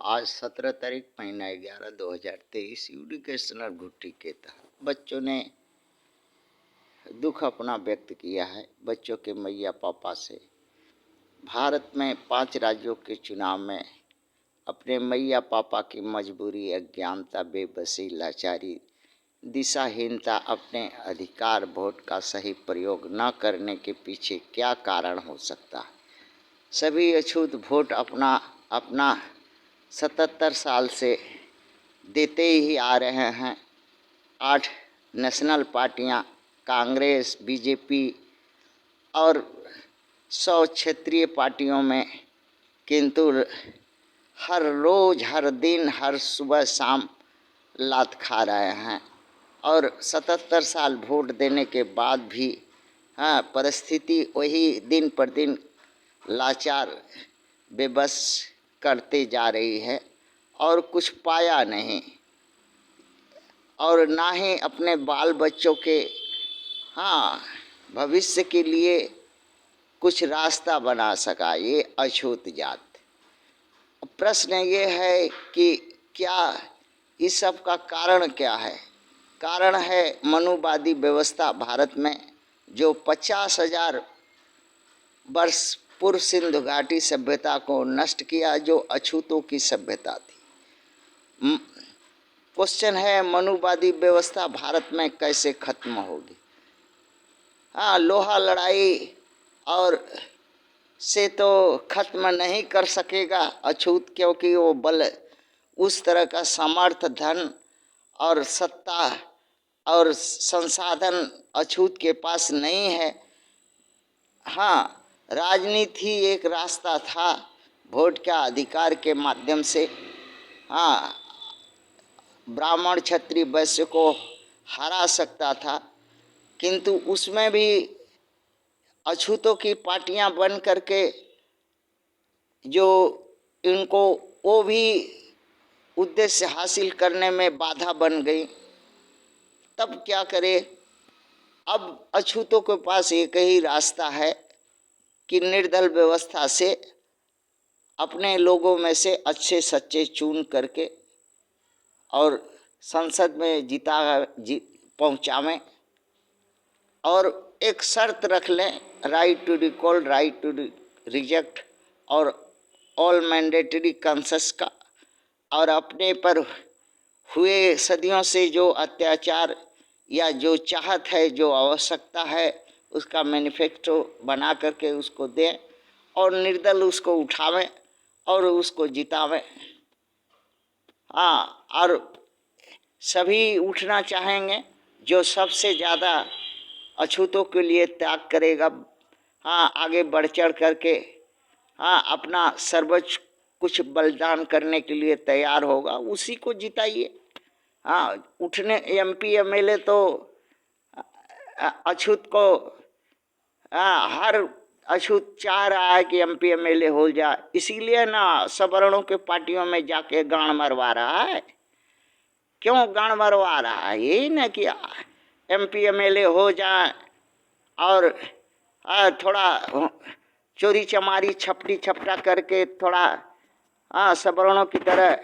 आज 17 तारीख महीना 11 2023 एजुकेशनल घुट्टी के तहत बच्चों ने दुख अपना व्यक्त किया है। बच्चों के मैया पापा से भारत में 5 राज्यों के चुनाव में अपने मैया पापा की मजबूरी, अज्ञानता, बेबसी, लाचारी, दिशाहीनता, अपने अधिकार वोट का सही प्रयोग न करने के पीछे क्या कारण हो सकता है। सभी अछूत वोट अपना 77 साल से देते ही आ रहे हैं। 8 नेशनल पार्टियां, कांग्रेस, बीजेपी और 100 क्षेत्रीय पार्टियों में, किंतु हर रोज़, हर दिन, हर सुबह शाम लात खा रहे हैं। और 77 साल वोट देने के बाद भी परिस्थिति वही दिन पर दिन लाचार, बेबस करते जा रही है और कुछ पाया नहीं, और ना ही अपने बाल बच्चों के भविष्य के लिए कुछ रास्ता बना सका ये अछूत जात। प्रश्न ये है कि क्या इस सब का कारण क्या है? कारण है मनुवादी व्यवस्था भारत में, जो 50,000 वर्ष पूर्व सिंधु घाटी सभ्यता को नष्ट किया, जो अछूतों की सभ्यता थी। क्वेश्चन है, मनुवादी व्यवस्था भारत में कैसे खत्म होगी? लोहा लड़ाई और से तो खत्म नहीं कर सकेगा अछूत, क्योंकि वो बल, उस तरह का सामर्थ्य, धन और सत्ता और संसाधन अछूत के पास नहीं है। राजनीति एक रास्ता था, वोट का अधिकार के माध्यम से ब्राह्मण, क्षत्रिय, वैश्य को हरा सकता था, किंतु उसमें भी अछूतों की पार्टियां बन करके जो इनको वो भी उद्देश्य हासिल करने में बाधा बन गई। तब क्या करे? अब अछूतों के पास एक ही रास्ता है कि निर्दल व्यवस्था से अपने लोगों में से अच्छे सच्चे चुन करके और संसद में पहुंचावें, और एक शर्त रख लें, right to recall, right to reject और ऑल मैंडेटरी कंसेस का, और अपने पर हुए सदियों से जो अत्याचार या जो चाहत है, जो आवश्यकता है, उसका मैनिफेस्टो बना करके उसको दें और निर्दल उसको उठावें और उसको जितावें। और सभी उठना चाहेंगे, जो सबसे ज़्यादा अछूतों के लिए त्याग करेगा, आगे बढ़ चढ़ करके अपना सर्वोच्च कुछ बलिदान करने के लिए तैयार होगा, उसी को जिताइए। उठने एमपी एमएलए तो अछूत को हर अछूत चाह रहा है कि एमपी एमएलए हो जाए, इसीलिए ना सवर्णों के पार्टियों में जाके गांड मरवा रहा है। क्यों गांड मरवा रहा है? यही ना कि एमपी एमएलए हो जाए और थोड़ा चोरी चमारी, छपटी छपटा करके थोड़ा सवर्णों की तरह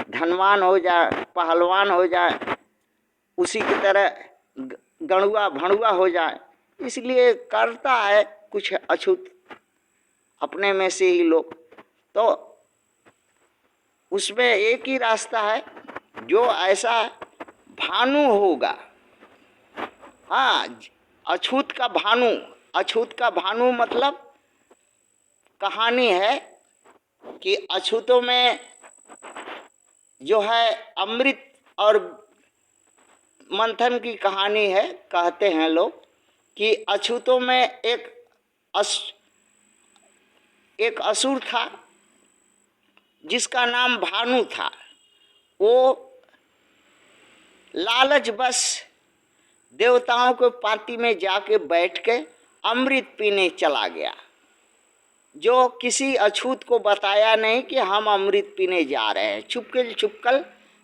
धनवान हो जाए, पहलवान हो जाए, उसी की तरह गणुआ भणुआ हो जाए। इसलिए करता है कुछ अछूत अपने में से ही लोग। तो उसमें एक ही रास्ता है, जो ऐसा भानु होगा, अछूत का भानु। अछूत का भानु मतलब कहानी है कि अछूतों में जो है अमृत और मंथन की कहानी है। कहते हैं लोग कि अछूतों में एक असुर था जिसका नाम भानु था। वो लालच बस देवताओं के पार्टी में जाके बैठ के अमृत पीने चला गया, जो किसी अछूत को बताया नहीं कि हम अमृत पीने जा रहे हैं। छुपकल छुपकल,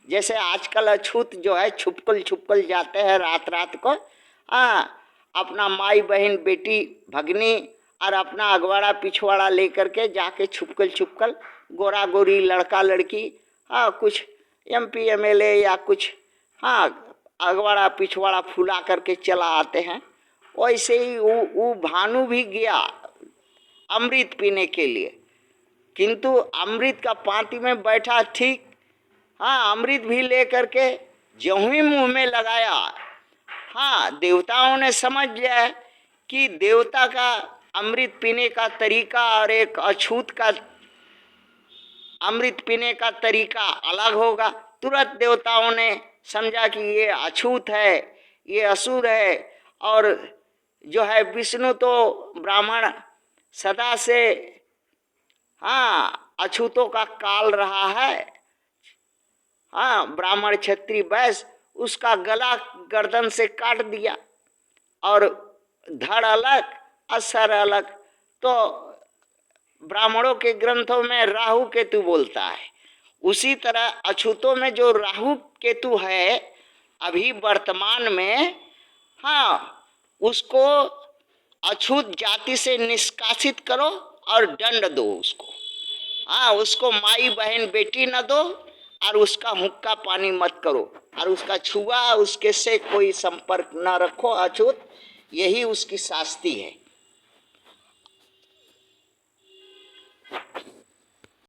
जैसे आजकल अछूत जो है छुपकल छुपकल जाते हैं रात रात को, अपना माई बहन बेटी भगनी और अपना अगवाड़ा पिछवाड़ा लेकर के जाके छुपकल छुपकल गोरा गोरी लड़का लड़की, हाँ कुछ MP MLA या कुछ, हाँ अगवाड़ा पिछवाड़ा फुला करके चला आते हैं। वैसे ही वो भानु भी गया अमृत पीने के लिए, किंतु अमृत का पाती में बैठा ठीक, हाँ अमृत भी ले करके ज्यों ही मुंह में लगाया, हाँ देवताओं ने समझ लिया कि देवता का अमृत पीने का तरीका और एक अछूत का अमृत पीने का तरीका अलग होगा। तुरंत देवताओं ने समझा कि ये अछूत है, ये असुर है, और जो है विष्णु तो ब्राह्मण सदा से, हाँ अछूतों का काल रहा है, हाँ ब्राह्मण क्षत्रिय वैश्य, उसका गला गर्दन से काट दिया और धड़ अलग असर अलग। तो ब्राह्मणों के ग्रंथों में राहु केतु बोलता है, उसी तरह अछूतों में जो राहु केतु है अभी वर्तमान में, हाँ उसको अछूत जाति से निष्कासित करो और दंड दो उसको, हाँ उसको माई बहन बेटी न दो और उसका हुक्का पानी मत करो और उसका छुआ उसके से कोई संपर्क न रखो अछूत, यही उसकी शास्ति है।